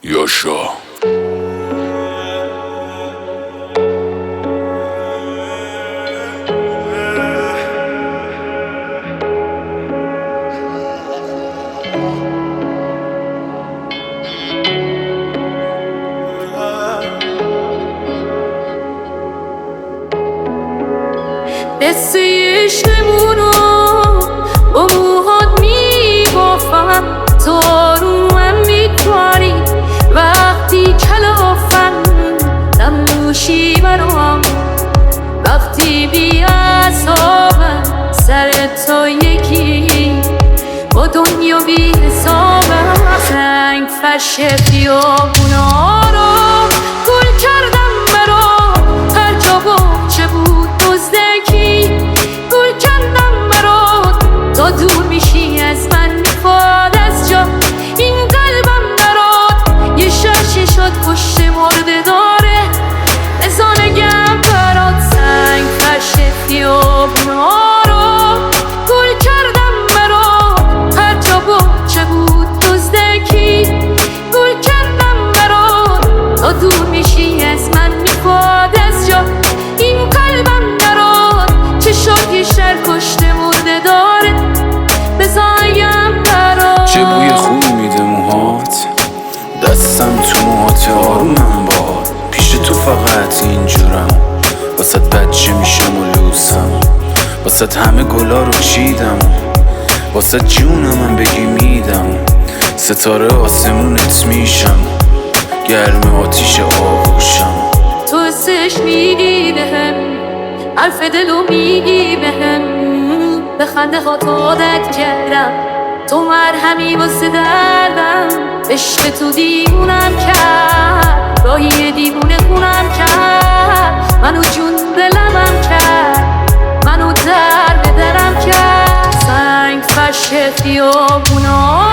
یاشا قصه عشقمونو با موهات میبافم، تو رو هم میتوانی وقتی کلافم نموشی برام، وقتی بی اعصابم سر تو یکی با دنیا بی حسابم. سنگ فرش خیابونا رو گل کردم برا، هر جا باغچه بود دزدکی گل کردم برات. تا دور میشی از من میخواد از جا این قلبم برات، یه شرشی شد پشت مرده داره لذا نگم برات. سنگ فرش خیابونا رو گل کردم برات، هر جا باغچه بود دزدکی گل کردم برات. تا دور میشی از من میخواد از جا این قلبم برات، چه شد یه شر پشت مرده داره بزایم برات. چه بوی خوبی میده موهات، دستم تو موهات آرومم باد. پیش تو فقط اینجورم، واسه بچه میشم و لوسم، واسه همه گلا رو چیدم، واسه جونم هم بگی میدم. ستاره آسمونت میشم، گرم آتیش آغوشم. تو حسش میگی بهم، حرف دلو میگی بهم، به خنده ها عادت کردم، تو مرهمی واسه دردم. عشق تو دیوونم کرد، راهی دیوونه خونم کرد، منو جون به لبم کرد، منو در به درم کرد. سنگ فرش خیابونا